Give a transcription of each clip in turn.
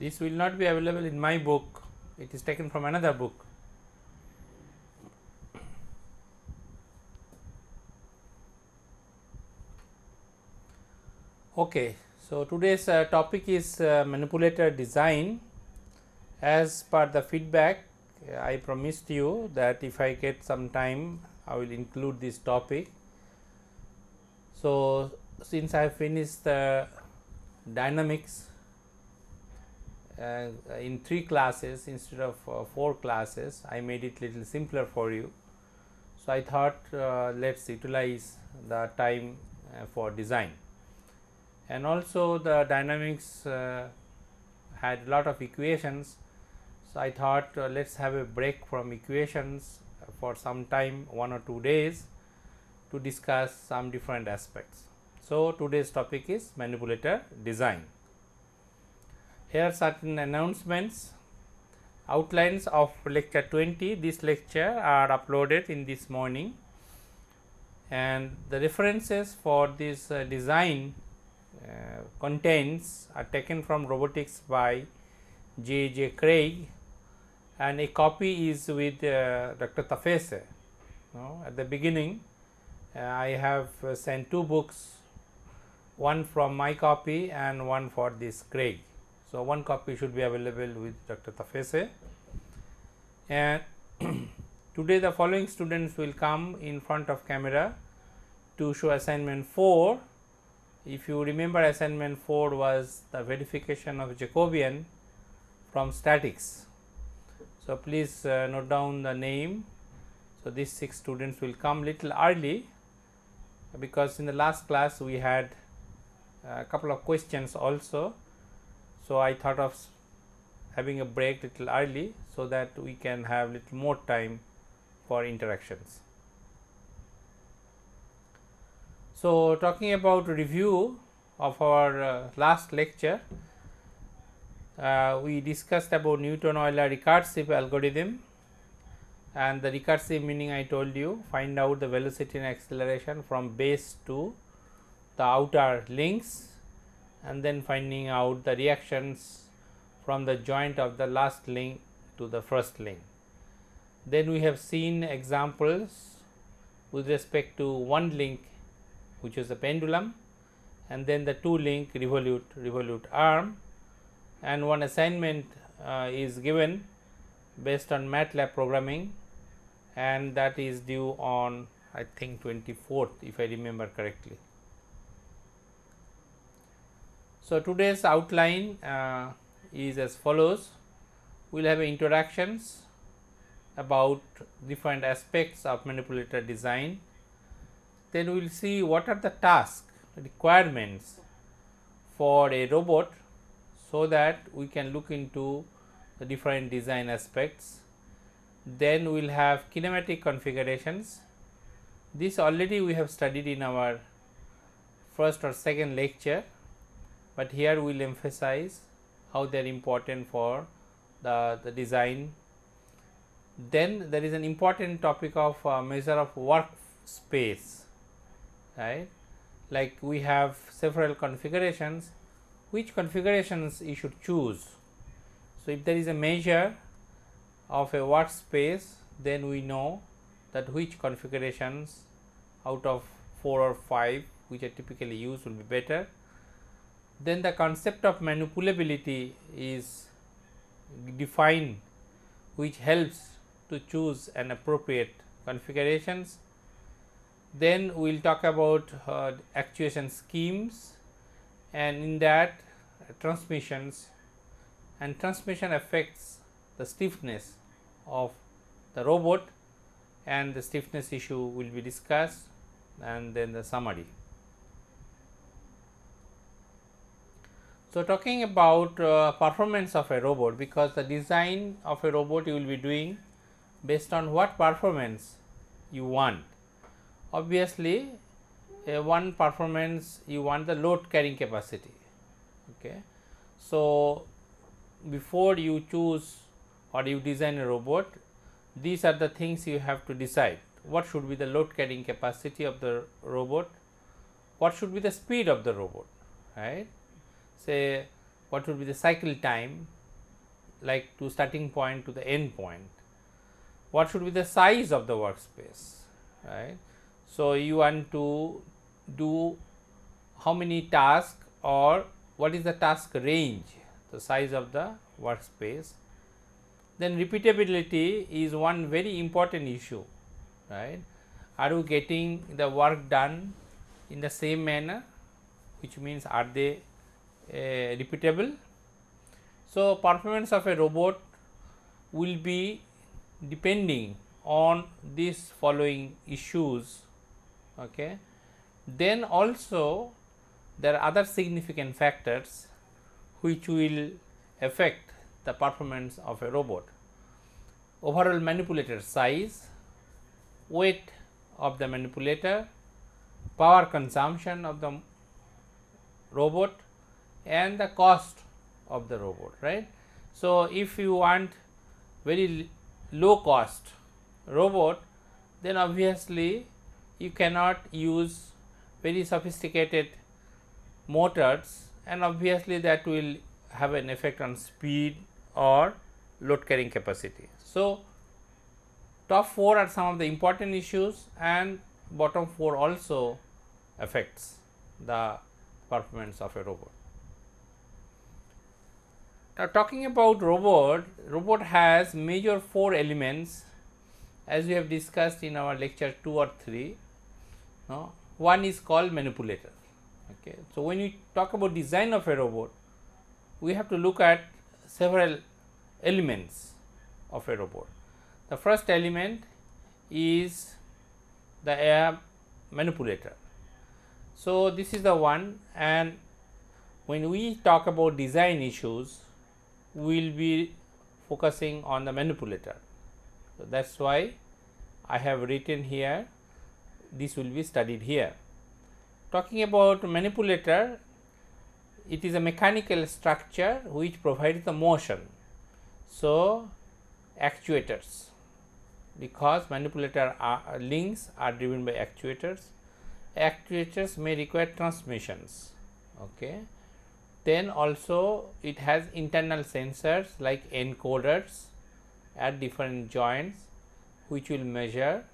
This will not be available in my book, it is taken from another book. Okay, so today's topic is manipulator design. As per the feedback, I promised you that if I get some time, I will include this topic. So, since I have finished the dynamics in 3 classes instead of 4 classes, I made it little simpler for you. So, I thought let us utilize the time for design, and also the dynamics had a lot of equations. So, I thought let us have a break from equations for some time, 1 or 2 days, to discuss some different aspects. So, today's topic is manipulator design. Here are certain announcements. Outlines of lecture 20, this lecture are uploaded in this morning, and the references for this design contents are taken from robotics by J. Craig, and a copy is with Dr. Tafese. At the beginning, I have sent 2 books, one from my copy and one for this Craig. So, one copy should be available with Dr. Tafese, and today the following students will come in front of camera to show assignment 4. If you remember, assignment 4 was the verification of Jacobian from statics. So, please note down the name. So, these 6 students will come little early, because in the last class we had a couple of questions also. So, I thought of having a break little early, so that we can have little more time for interactions. So, talking about review of our last lecture, we discussed about Newton-Euler recursive algorithm, and the recursive meaning I told you, find out the velocity and acceleration from base to the outer links, and then finding out the reactions from the joint of the last link to the first link. Then we have seen examples with respect to one link, which is a pendulum, and then the 2 link revolute arm, and one assignment is given based on MATLAB programming, and that is due on I think 24th, if I remember correctly. So, today's outline is as follows. We will have introductions about different aspects of manipulator design. Then we will see what are the task requirements for a robot, so that we can look into the different design aspects. Then we will have kinematic configurations. This already we have studied in our first or second lecture, but here we will emphasize how they are important for the design. Then there is an important topic of measure of work space, right? Like we have several configurations, which configurations you should choose. So, if there is a measure of a workspace, then we know that which configurations out of 4 or 5 which are typically used will be better. Then the concept of manipulability is defined, which helps to choose an appropriate configurations. Then we will talk about actuation schemes, and in that transmissions, and transmission affects the stiffness of the robot, and the stiffness issue will be discussed, and then the summary. So, talking about performance of a robot, because the design of a robot you will be doing based on what performance you want. Obviously, one performance you want the load carrying capacity. Okay. So, before you choose or you design a robot, these are the things you have to decide. What should be the load carrying capacity of the robot? What should be the speed of the robot, right? Say what would be the cycle time, like to starting point to the end point, what should be the size of the workspace, right. So, you want to do how many tasks or what is the task range, the size of the workspace. Then repeatability is one very important issue, right. Are you getting the work done in the same manner, which means are they repeatable. So, performance of a robot will be depending on these following issues. Okay. Then also there are other significant factors which will affect the performance of a robot. Overall manipulator size, weight of the manipulator, power consumption of the robot, and the cost of the robot, right. So, if you want very low cost robot, then obviously you cannot use very sophisticated motors, and obviously that will have an effect on speed or load carrying capacity. So, top 4 are some of the important issues, and bottom 4 also affects the performance of a robot. Now, talking about robot has major 4 elements, as we have discussed in our lecture 2 or 3. One is called manipulator. Okay. So, when we talk about design of a robot, we have to look at several elements of a robot. The first element is the manipulator. So, this is the one, and when we talk about design issues, we will be focusing on the manipulator. So, that is why I have written here, this will be studied here. Talking about manipulator, it is a mechanical structure which provides the motion. So, actuators, because manipulator links are driven by actuators. Actuators may require transmissions. Okay. Then also it has internal sensors like encoders at different joints, which will measure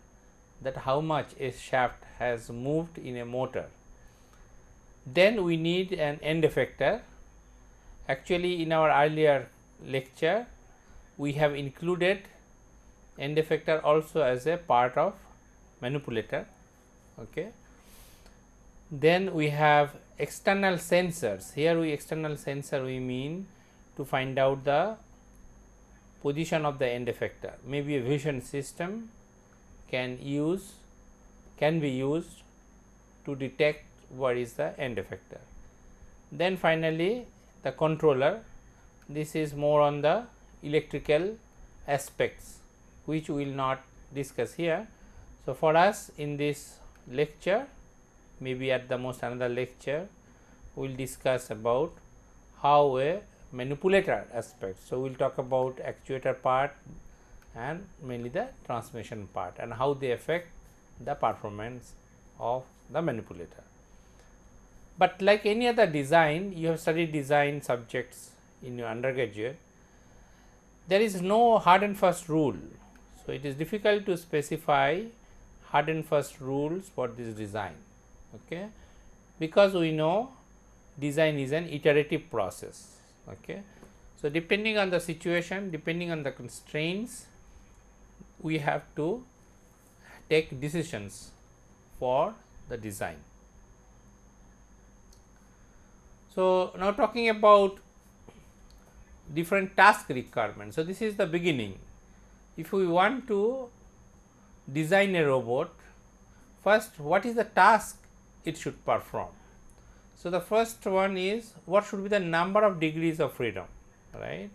that how much a shaft has moved in a motor. Then we need an end effector. Actually, in our earlier lecture, we have included end effector also as a part of manipulator. Okay. Then we have external sensors. Here external sensor we mean to find out the position of the end effector. Maybe a vision system can be used to detect what is the end effector. Then finally, the controller. This is more on the electrical aspects, which we will not discuss here. So, for us in this lecture, maybe at the most another lecture, we will discuss about how a manipulator aspect. So, we will talk about actuator part and mainly the transmission part, and how they affect the performance of the manipulator. But like any other design, you have studied design subjects in your undergraduate, there is no hard and fast rule. So, it is difficult to specify hard and fast rules for this design. Okay. Because we know design is an iterative process. Okay. So, depending on the situation, depending on the constraints, we have to take decisions for the design. So, now talking about different task requirements. So, this is the beginning. If we want to design a robot, first what is the task it should perform? So, the first one is what should be the number of degrees of freedom, right.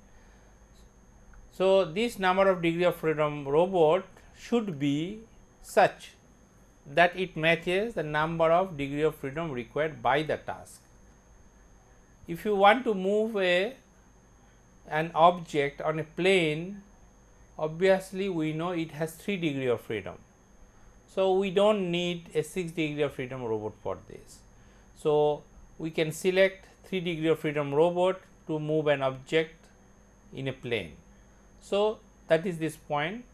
So, this number of degree of freedom robot should be such that it matches the number of degree of freedom required by the task. If you want to move an object on a plane, obviously we know it has 3 degree of freedom. So, we do not need a 6 degree of freedom robot for this. So, we can select 3 degree of freedom robot to move an object in a plane. So, that is this point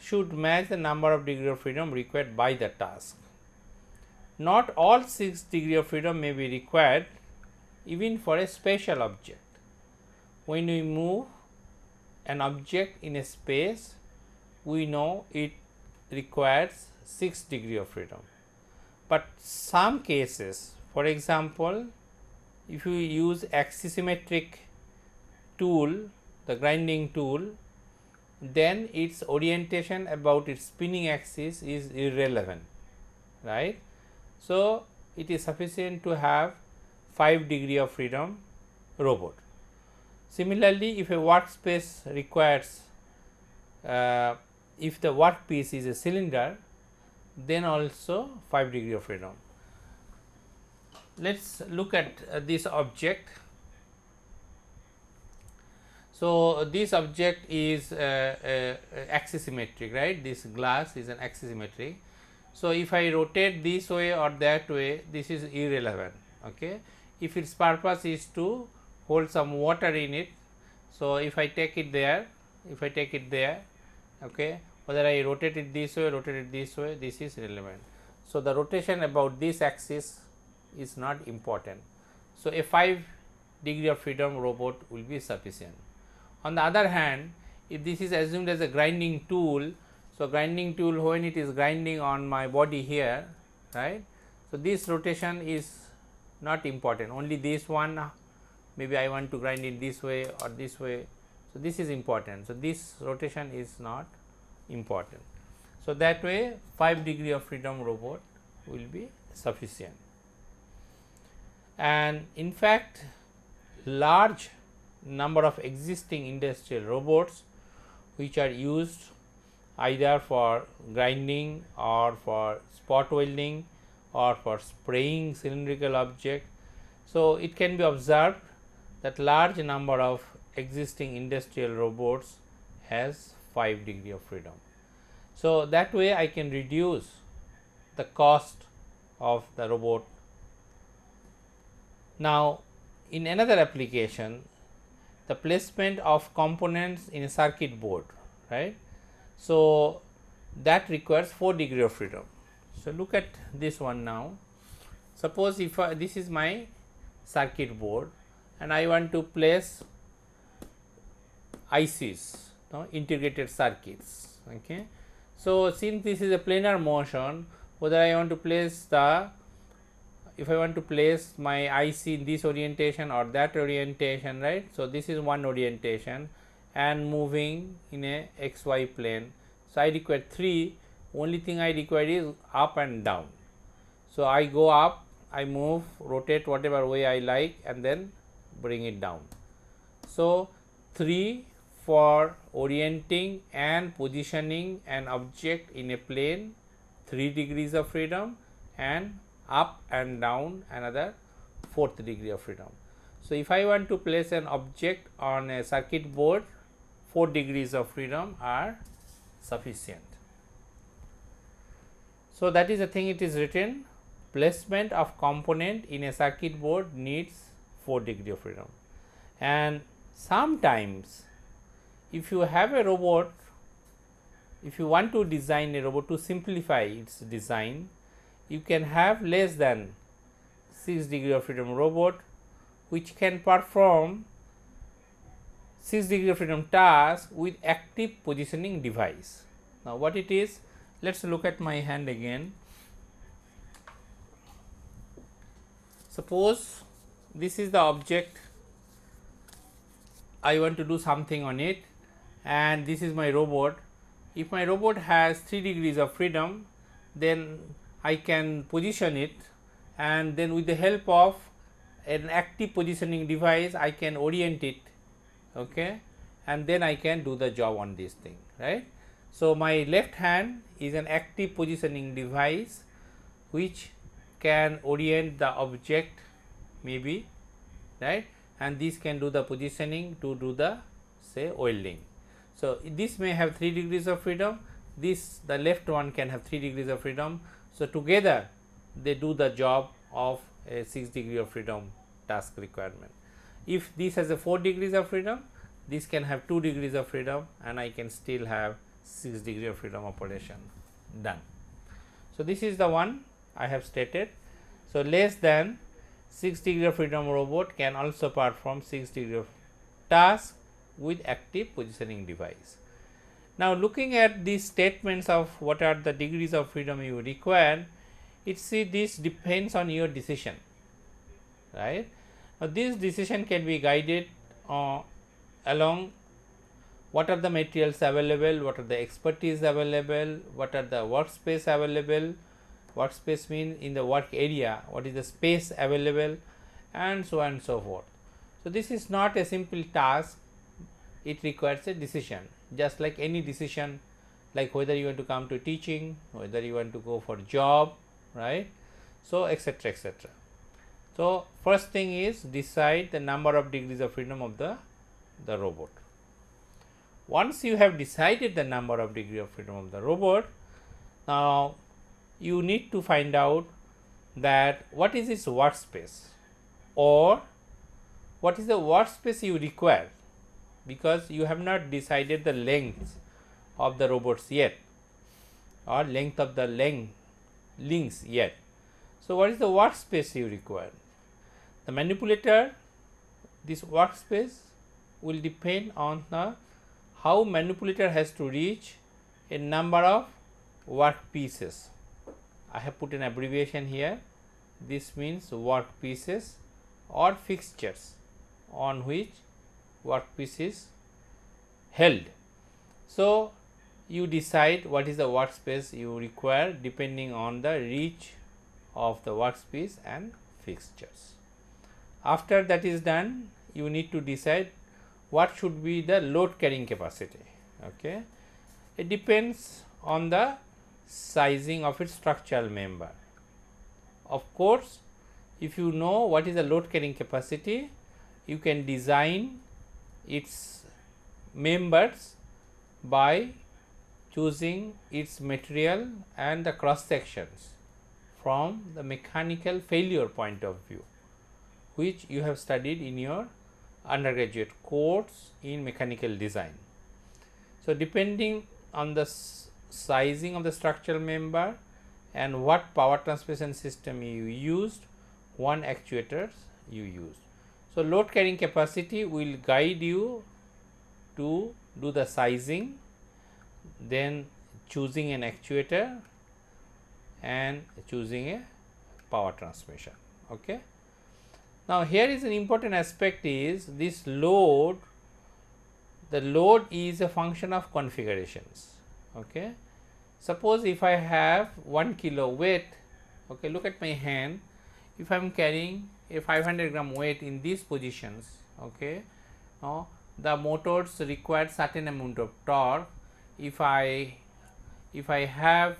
should match the number of degree of freedom required by the task. Not all 6 degree of freedom may be required even for a special object. When we move an object in a space, we know it requires 6 degree of freedom. But some cases, for example, if you use axisymmetric tool, the grinding tool, then its orientation about its spinning axis is irrelevant, right. So, it is sufficient to have 5 degree of freedom robot. Similarly, if a workspace requires, if the workpiece is a cylinder, then also 5 degree of freedom. Let us look at this object. So, this object is axisymmetric, right, this glass is an axisymmetric. So, if I rotate this way or that way, this is irrelevant. Okay. If its purpose is to hold some water in it, so if I take it there, okay, whether I rotate it this way, this is relevant. So, the rotation about this axis is not important. So, a 5 degree of freedom robot will be sufficient. On the other hand, if this is assumed as a grinding tool, so grinding tool when it is grinding on my body here, right. So, this rotation is not important, only this one, maybe I want to grind it this way or this way. So, this is important. So, this rotation is not important. So, that way 5 degree of freedom robot will be sufficient. And in fact, large number of existing industrial robots which are used either for grinding or for spot welding or for spraying cylindrical object. So, it can be observed that large number of existing industrial robots has 5 degree of freedom. So, that way I can reduce the cost of the robot. Now, in another application, the placement of components in a circuit board, right. So, that requires 4 degree of freedom. So, look at this one now. Suppose if this is my circuit board and I want to place ICs, integrated circuits. Okay. So, since this is a planar motion, whether I want to place if I want to place my IC in this orientation or that orientation, right. So, this is one orientation and moving in a xy plane. So, I require 3, only thing I require is up and down. So, I go up, I move, rotate whatever way I like and then bring it down. So, 3 for orienting and positioning an object in a plane, 3 degrees of freedom, and up and down another 4th degree of freedom. So, if I want to place an object on a circuit board, 4 degrees of freedom are sufficient. So, that is the thing it is written, placement of component in a circuit board needs 4 degree of freedom. And sometimes if you have a robot, if you want to design a robot to simplify its design, you can have less than 6 degree of freedom robot which can perform 6 degree of freedom task with active positioning device. Now, what it is? Let us look at my hand again. Suppose this is the object, I want to do something on it and this is my robot. If my robot has 3 degrees of freedom, then I can position it and then with the help of an active positioning device I can orient it, okay, and then I can do the job on this thing, right. So, my left hand is an active positioning device which can orient the object maybe, right, and this can do the positioning to do the say welding. So, this may have 3 degrees of freedom, this the left one can have 3 degrees of freedom. So, together they do the job of a 6 degree of freedom task requirement. if this has a 4 degrees of freedom, this can have 2 degrees of freedom, and I can still have 6 degree of freedom operation done. So, this is the one I have stated. So, less than 6 degree of freedom robot can also perform 6 degree of task with active positioning device. Now, looking at these statements of what are the degrees of freedom you require, this depends on your decision, right. Now, this decision can be guided along what are the materials available, what are the expertise available, what are the workspace available. Workspace means in the work area, what is the space available, and so on and so forth. So, this is not a simple task, it requires a decision, just like any decision, like whether you want to come to teaching, whether you want to go for job, right. So, etc., etc. So, first thing is decide the number of degrees of freedom of the robot. Once you have decided the number of degree of freedom of the robot, now you need to find out that what is its workspace, or what is the workspace you require, because you have not decided the length of the robots yet, or length of the links yet. So, what is the workspace you require? The manipulator, this workspace will depend on the how manipulator has to reach a number of work pieces. I have put an abbreviation here. This means work pieces or fixtures on which workpiece is held. So, you decide what is the workspace you require depending on the reach of the workspace and fixtures. After that is done, you need to decide what should be the load carrying capacity. Okay. It depends on the sizing of its structural member. Of course, if you know what is the load carrying capacity, you can design its members by choosing its material and the cross sections from the mechanical failure point of view, which you have studied in your undergraduate course in mechanical design. So, depending on the sizing of the structural member and what power transmission system you used, one actuators you used. So, load carrying capacity will guide you to do the sizing, then choosing an actuator and choosing a power transmission. Okay. Now, here is an important aspect is this load, the load is a function of configurations. Okay. Suppose if I have 1 kilo weight, okay, look at my hand, if I am carrying a 500 gram weight in these positions, okay, now the motors require certain amount of torque. If I have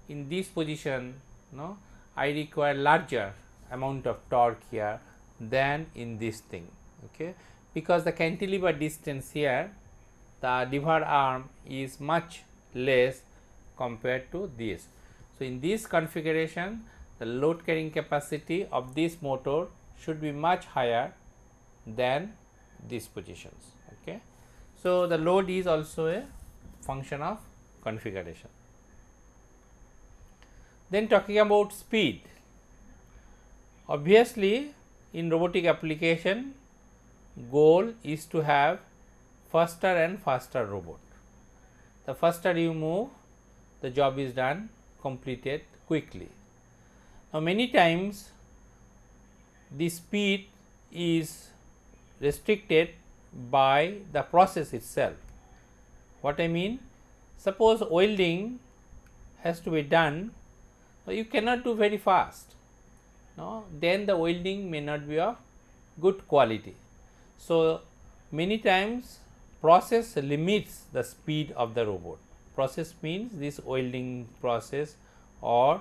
in this position, no, I require larger amount of torque here than in this thing, okay, because the cantilever distance here, the lever arm is much less compared to this. So, in this configuration, the load carrying capacity of this motor should be much higher than these positions. Okay. So, the load is also a function of configuration. Then talking about speed, obviously in robotic application goal is to have faster and faster robot. The faster you move, the job is done, completed quickly. Now, many times the speed is restricted by the process itself. What I mean, suppose welding has to be done, so you cannot do very fast, no, then the welding may not be of good quality. So, many times process limits the speed of the robot. Process means this welding process or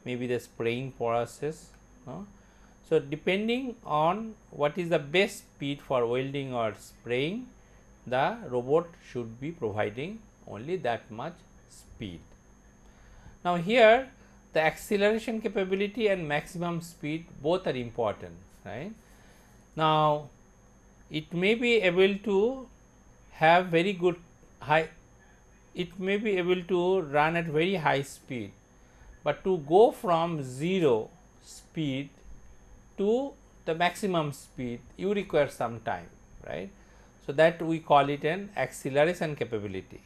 maybe the spraying process. No? So, depending on what is the best speed for welding or spraying, the robot should be providing only that much speed. Now, here the acceleration capability and maximum speed both are important, right. Now, it may be able to have very good high, it may be able to run at very high speed, but to go from 0 speed to the maximum speed you require some time, right. So, that we call it an acceleration capability,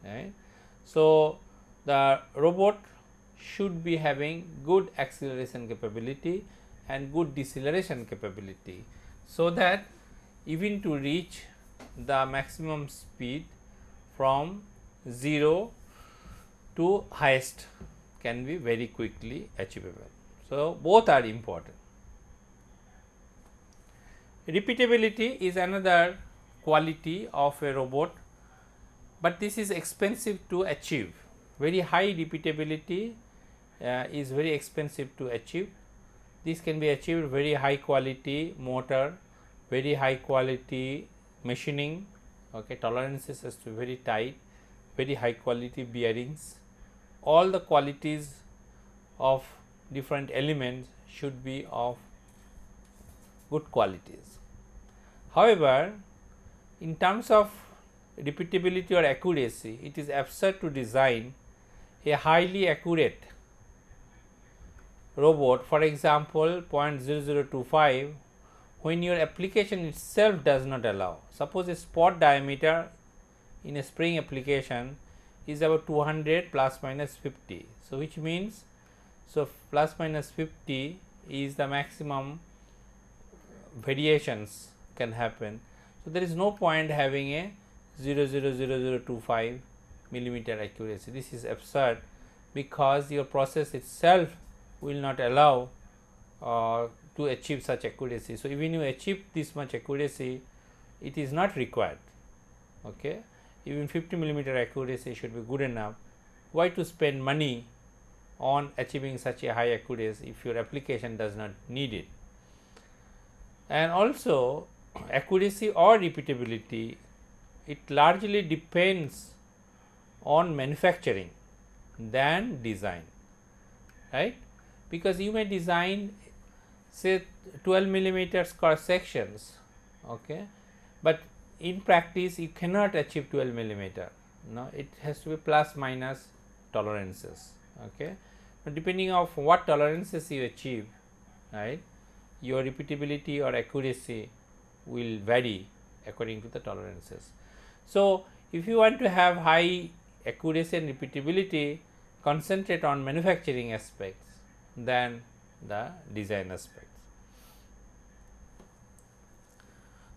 right. So, the robot should be having good acceleration capability and good deceleration capability, so that even to reach the maximum speed from 0 to highest can be very quickly achievable. So, both are important. Repeatability is another quality of a robot, but this is expensive to achieve. Very high repeatability is very expensive to achieve. This can be achieved very high quality motor, very high quality machining, okay, tolerances has to be very tight, very high quality bearings, all the qualities of different elements should be of good qualities. However, in terms of repeatability or accuracy, it is absurd to design a highly accurate robot, for example 0.0025, when your application itself does not allow. Suppose a spot diameter in a spring application is about 200 plus minus 50. So, which means, so plus minus 50 is the maximum variations can happen. So, there is no point having a 0.00025 millimeter accuracy. This is absurd, because your process itself will not allow to achieve such accuracy. So, even you achieve this much accuracy, it is not required. Okay. Even 50 millimeter accuracy should be good enough. Why to spend money on achieving such a high accuracy if your application does not need it? And also accuracy or repeatability, it largely depends on manufacturing than design, right, because you may design say 12 millimeters cross sections, okay, but in practice you cannot achieve 12 millimeter, no, it has to be plus minus tolerances, okay. But depending on what tolerances you achieve, right, your repeatability or accuracy will vary according to the tolerances. So, if you want to have high accuracy and repeatability, concentrate on manufacturing aspects than the design aspects.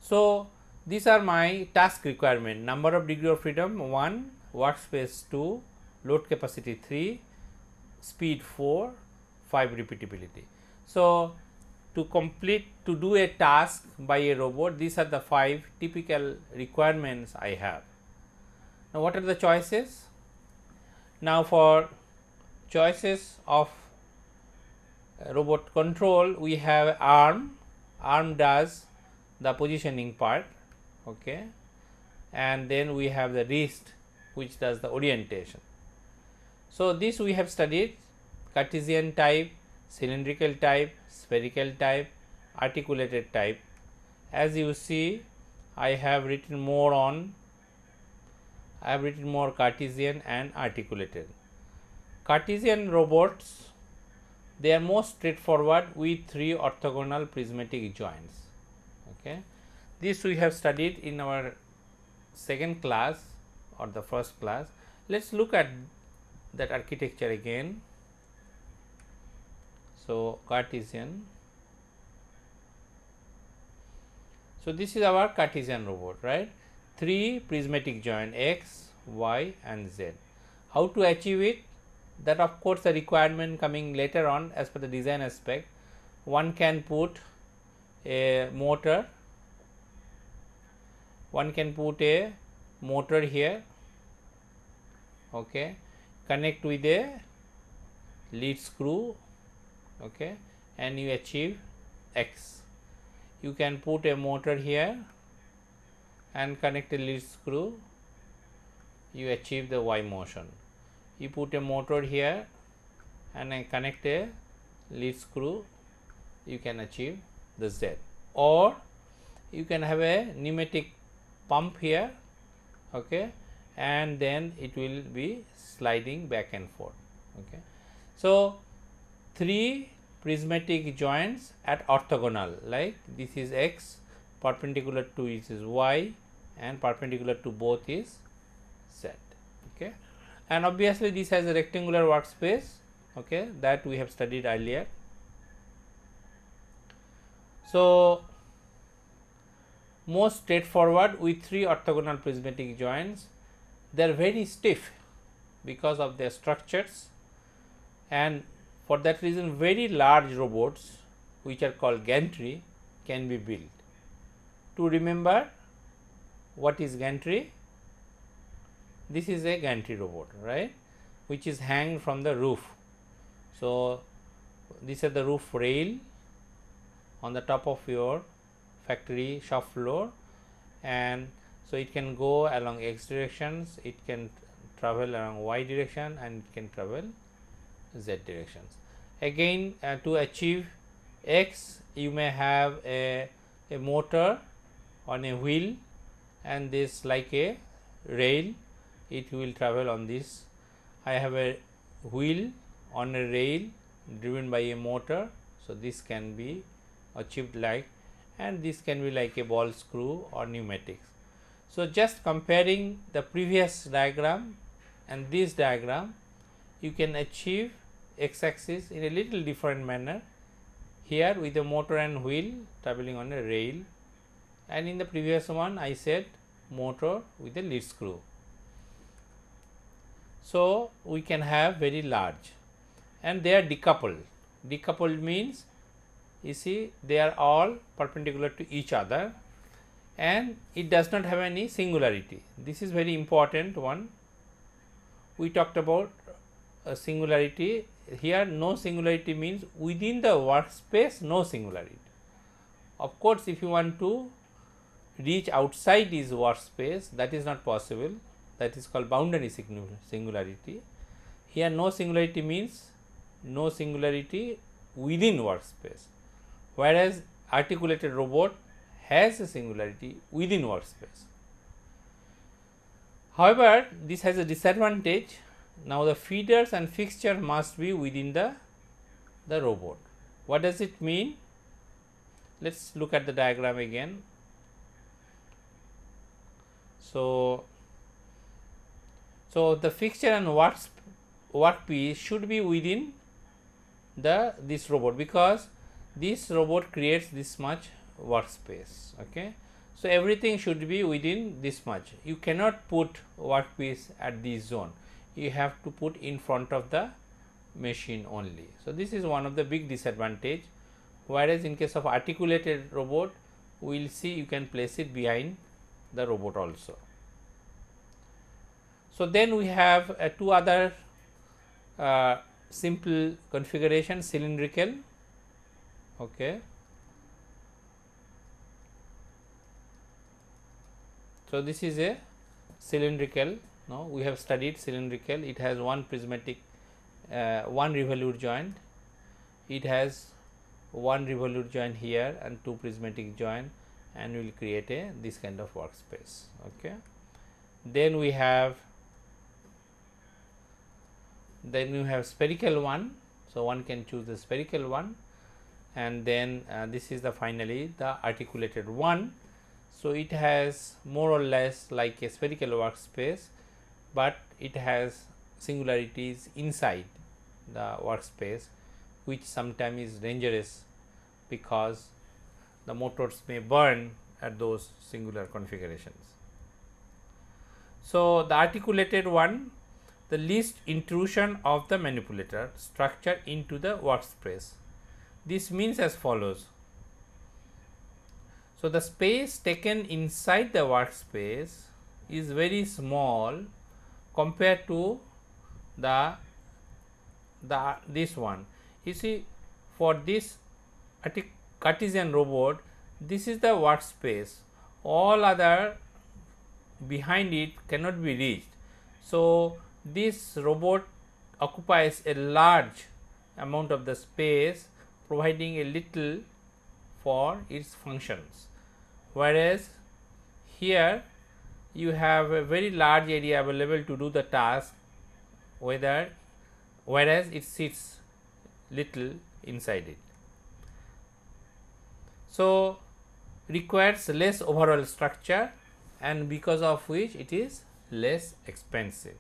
So, these are my task requirement: number of degree of freedom 1, workspace 2, load capacity 3, speed 4, 5 repeatability. So, to do a task by a robot, these are the 5 typical requirements I have. Now, what are the choices? Now, for choices of robot control, we have arm. Arm does the positioning part, okay, and then we have the wrist, which does the orientation. So, this we have studied: Cartesian type, cylindrical type, spherical type, articulated type. As you see, I have written more Cartesian and articulated. Cartesian robots, they are most straightforward with 3 orthogonal prismatic joints. Okay. This we have studied in our second class or the first class. Let us look at that architecture again. So, Cartesian. So, this is our Cartesian robot, right? 3 prismatic joint x, y and z. How to achieve it? That of course, the requirement coming later on as per the design aspect. One can put a motor, here, okay, connect with a lead screw, okay, and you achieve x. You can put a motor here and connect a lead screw, you achieve the y motion. You put a motor here and I connect a lead screw, you can achieve the z. Or you can have a pneumatic pump here, okay, and then it will be sliding back and forth. Okay. So, 3 prismatic joints at orthogonal, like this is x, perpendicular to it is y, and perpendicular to both is z. Okay. And obviously this has a rectangular workspace, okay, that we have studied earlier. So, most straightforward with 3 orthogonal prismatic joints, they are very stiff because of their structures, and for that reason very large robots which are called gantry can be built. To remember what is gantry, this is a gantry robot, right, which is hanged from the roof. So, this is the roof rail on the top of your factory shop floor, and so it can go along x directions, it can travel along y direction, and it can travel z directions. Again, to achieve x, you may have a motor on a wheel, and this like a rail, it will travel on this. I have a wheel on a rail driven by a motor, so this can be achieved like, and this can be like a ball screw or pneumatics. So, just comparing the previous diagram and this diagram, you can achieve x axis in a little different manner here with a motor and wheel traveling on a rail, and in the previous one I said motor with a lead screw. So, we can have very large, and they are decoupled. Decoupled means, you see, they are all perpendicular to each other, and it does not have any singularity. This is very important one. We talked about a singularity. Here no singularity means within the workspace no singularity. Of course, if you want to reach outside this workspace, that is not possible, that is called boundary singularity. Here no singularity means no singularity within workspace, whereas articulated robot has a singularity within workspace. However, this has a disadvantage. Now, the feeders and fixture must be within the robot. What does it mean? Let us look at the diagram again. So, the fixture and workpiece should be within this robot, because this robot creates this much workspace. Okay. So, everything should be within this much. You cannot put workpiece at this zone, you have to put in front of the machine only. So, this is one of the big disadvantage, whereas in case of articulated robot, we will see you can place it behind the robot also. So, then we have 2 other simple configuration, cylindrical. Okay. So, this is a cylindrical. Now, we have studied cylindrical. It has one prismatic, one revolute joint. It has one revolute joint here and 2 prismatic joint, and we will create this kind of workspace. Okay. Then we have spherical one. So, one can choose the spherical one, and then this is the finally the articulated one. So, it has more or less like a spherical workspace, but it has singularities inside the workspace, which sometimes is dangerous because the motors may burn at those singular configurations. So, the articulated one, the least intrusion of the manipulator structure into the workspace. This means as follows. So, the space taken inside the workspace is very small compared to this one. You see, for this Cartesian robot, this is the workspace, all other behind it cannot be reached. So, this robot occupies a large amount of the space, providing a little for its functions. whereas here you have a very large area available to do the task, whereas it sits little inside it. So, requires less overall structure, and because of which it is less expensive,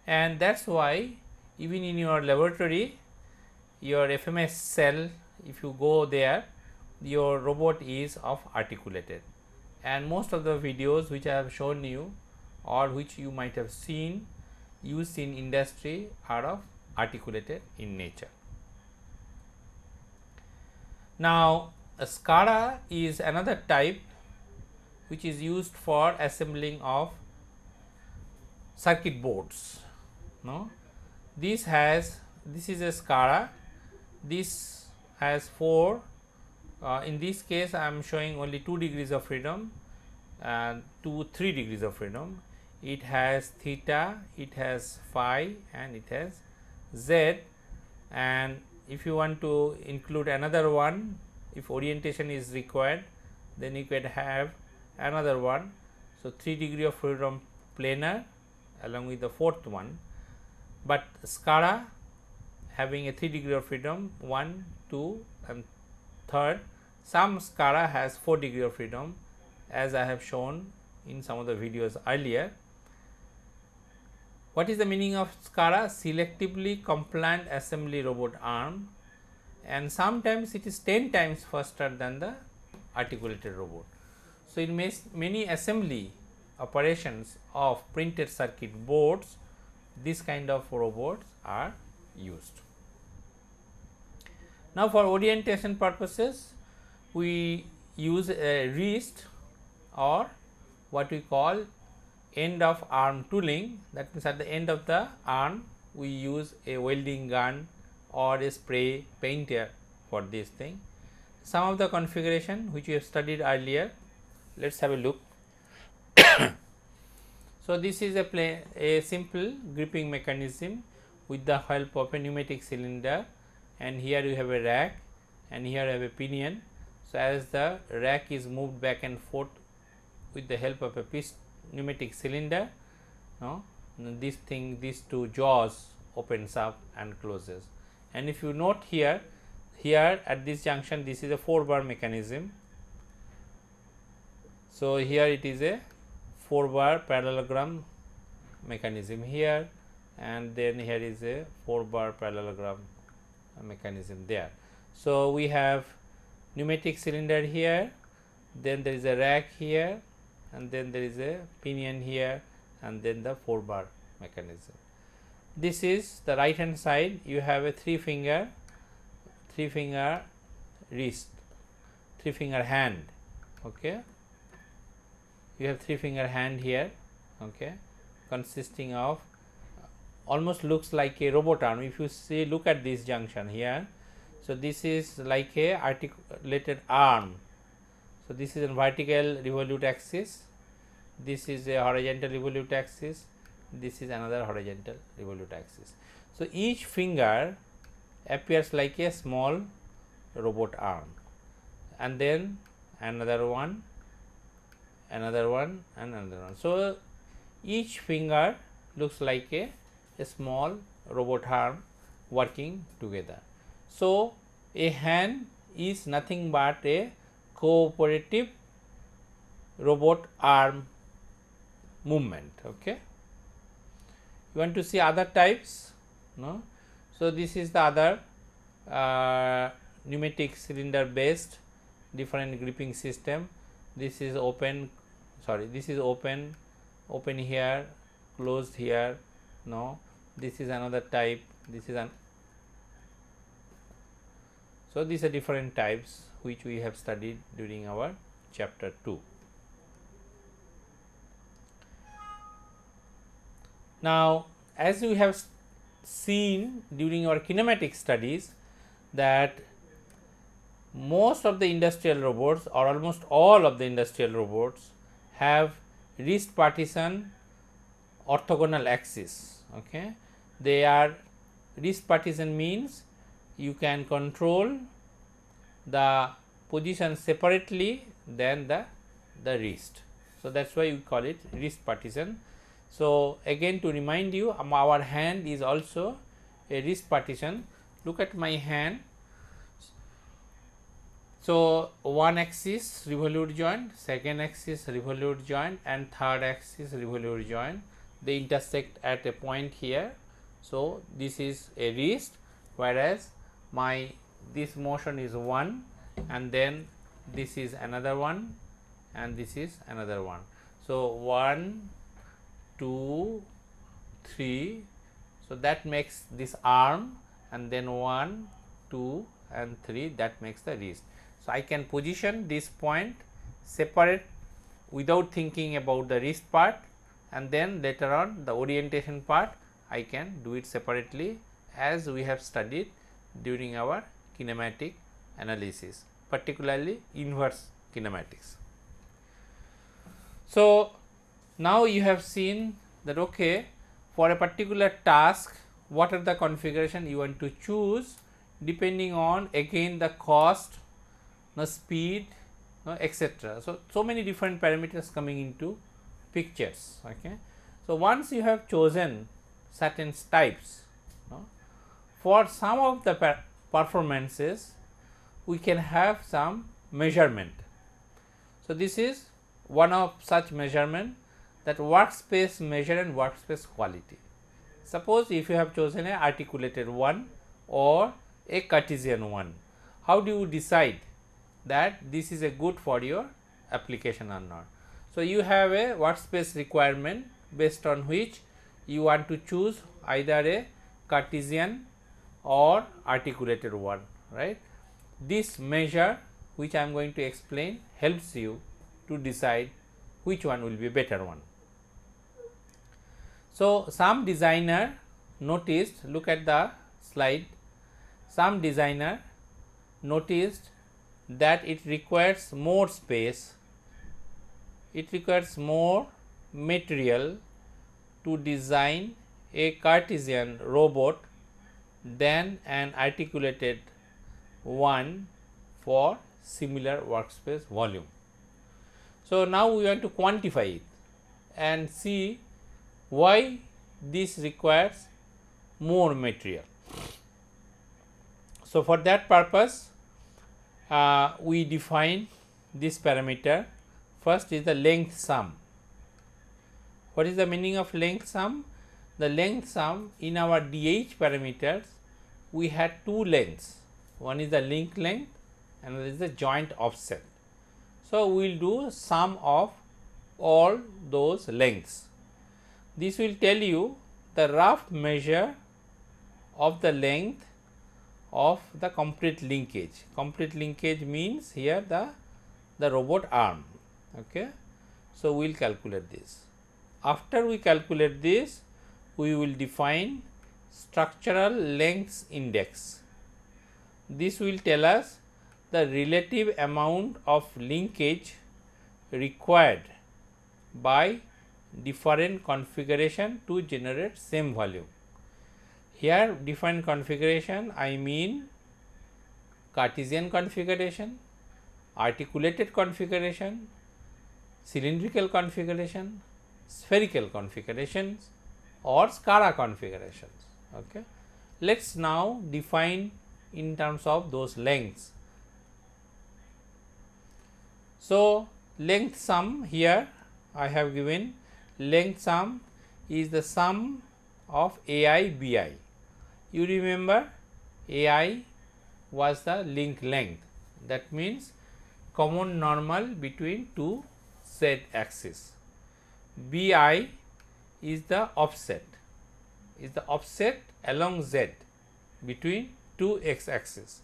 and that is why even in your laboratory, your FMS cell, if you go there, your robot is of articulated, and most of the videos which I have shown you or which you might have seen used in industry are of articulated in nature. Now, a SCADA is another type which is used for assembling of circuit boards. No, this is a SCADA. This has 4. In this case, I am showing only 2 degrees of freedom and 3 degrees of freedom. It has theta, it has phi, and it has z. And if you want to include another one, if orientation is required, then you can have another one. So, 3 degree of freedom planar along with the 4th one, but SCADA having a 3 degree of freedom 1, 2 and 3rd. Some SCADA has 4 degree of freedom, as I have shown in some of the videos earlier. What is the meaning of SCADA? Selectively compliant assembly robot arm, and sometimes it is 10 times faster than the articulated robot. So, in many assembly operations of printed circuit boards, this kind of robots are used. Now, for orientation purposes, we use a wrist or what we call end of arm tooling. That means, at the end of the arm we use a welding gun or a spray painter for this thing. Some of the configuration which we have studied earlier, let us have a look. So, this is a simple gripping mechanism with the help of a pneumatic cylinder, and here you have a rack and here you have a pinion. So, as the rack is moved back and forth with the help of a pneumatic cylinder, these 2 jaws opens up and closes. And if you note here at this junction, this is a 4-bar mechanism. So, here it is a 4-bar parallelogram mechanism here, and then here is a 4-bar parallelogram mechanism there. So, we have pneumatic cylinder here, then there is a rack here, and then there is a pinion here, and then the 4-bar mechanism. This is the right hand side. You have a 3 finger wrist, 3 finger hand. Okay, you have 3 finger hand here. Okay, consisting of almost looks like a robot arm. If you see, look at this junction here. So, this is like a articulated arm. So, this is a vertical revolute axis, this is a horizontal revolute axis, this is another horizontal revolute axis. So, each finger appears like a small robot arm, and then another one and another one. So, each finger looks like a small robot arm working together. So, a hand is nothing but a cooperative robot arm movement. Okay. You want to see other types? No. So, this is the other pneumatic cylinder based different gripping system. This is open, this is open here, closed here. No, this is another type, this is so these are different types which we have studied during our chapter 2. Now, as we have seen during our kinematic studies, that most of the industrial robots or almost all of the industrial robots have wrist partisan orthogonal axis. Okay. They are wrist partisan means you can control the position separately than the the wrist. So, that is why we call it wrist partition. So, again to remind you, our hand is also a wrist partition. Look at my hand. So, one axis revolute joint, second axis revolute joint and third axis revolute joint, they intersect at a point here. So, this is a wrist, whereas this motion is one, and then this is another one, and this is another one. So, 1, 2, 3. So, that makes this arm, and then 1, 2 and 3, that makes the wrist. So, I can position this point separate without thinking about the wrist part, and then later on the orientation part I can do it separately, as we have studied during our kinematic analysis, particularly inverse kinematics. So, now you have seen that okay, for a particular task what are the configuration you want to choose depending on again the cost, the speed, etc. So many different parameters coming into pictures. Okay. So, once you have chosen certain types, for some of the performances we can have some measurement. So, this is one of such measurement, that workspace measure and workspace quality. Suppose if you have chosen a articulated one or a Cartesian one, how do you decide that this is a good for your application or not? So, you have a workspace requirement based on which you want to choose either a Cartesian or articulated one, right. This measure which I am going to explain helps you to decide which one will be better one. So, some designer noticed, look at the slide, some designer noticed that it requires more space, it requires more material to design a Cartesian robot than an articulated one for similar workspace volume. So, now we want to quantify it and see why this requires more material. So, for that purpose we define this parameter. First is the length sum. What is the meaning of length sum? The length sum in our DH parameters we had two lengths, one is the link length and another is the joint offset. So, we will do sum of all those lengths. This will tell you the rough measure of the length of the complete linkage. Complete linkage means here the robot arm. Okay. So, we will calculate this. After we calculate this, we will define structural lengths index. This will tell us the relative amount of linkage required by different configuration to generate same volume. Here different configuration I mean Cartesian configuration, articulated configuration, cylindrical configuration, spherical configurations or Scala configurations. Okay. Let us now define in terms of those lengths. So, length sum here I have given length sum is the sum of AI BI. You remember AI was the link length, that means common normal between two Z axis. BI is the offset along Z between two x axis.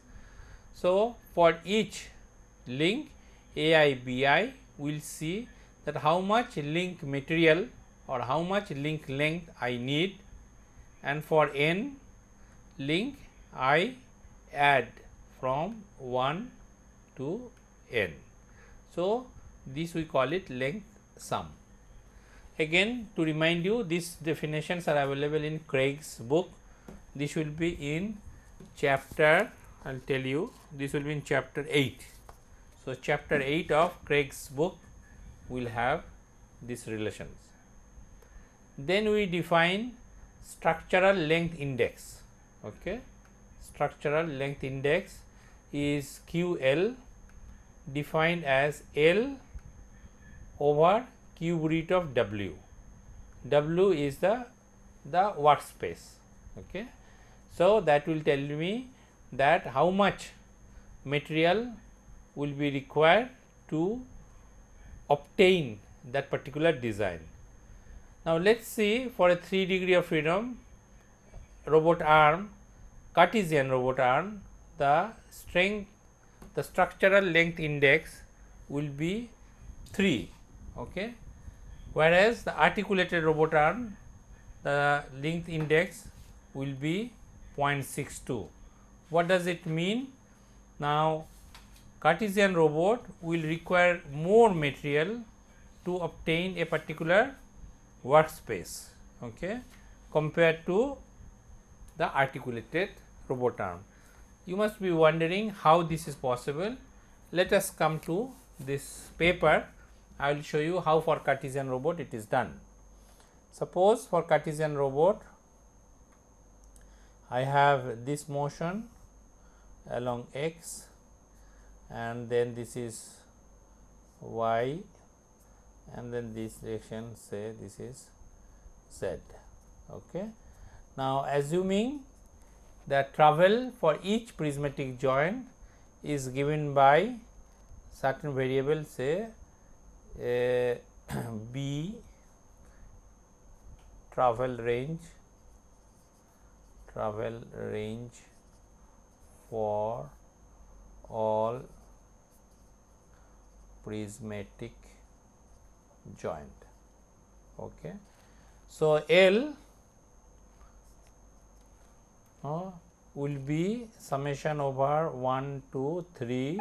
So, for each link AI BI will see that how much link material or how much link length I need, and for n link I add from 1 to n. So, this we call it length sum. Again to remind you, these definitions are available in Craig's book. This will be in chapter, I will tell you, this will be in chapter 8. So, chapter 8 of Craig's book, will have these relations. Then we define structural length index. Okay. Structural length index is QL, defined as L over cube root of W. W is the workspace. Okay. So, that will tell me that how much material will be required to obtain that particular design. Now, let us see for a 3 degree of freedom robot arm, Cartesian robot arm, the structural length index will be 3, okay, whereas the articulated robot arm, the length index will be 0.62. What does it mean? Now, Cartesian robot will require more material to obtain a particular workspace, okay, compared to the articulated robot arm. You must be wondering how this is possible. Let us come to this paper. I will show you how for Cartesian robot it is done. Suppose for Cartesian robot I have this motion along x, and then this is y, and then this direction, say this is z. Okay. Now, assuming that travel for each prismatic joint is given by certain variable, say b travel range for all prismatic joint. Okay. So, L will be summation over 1 2 3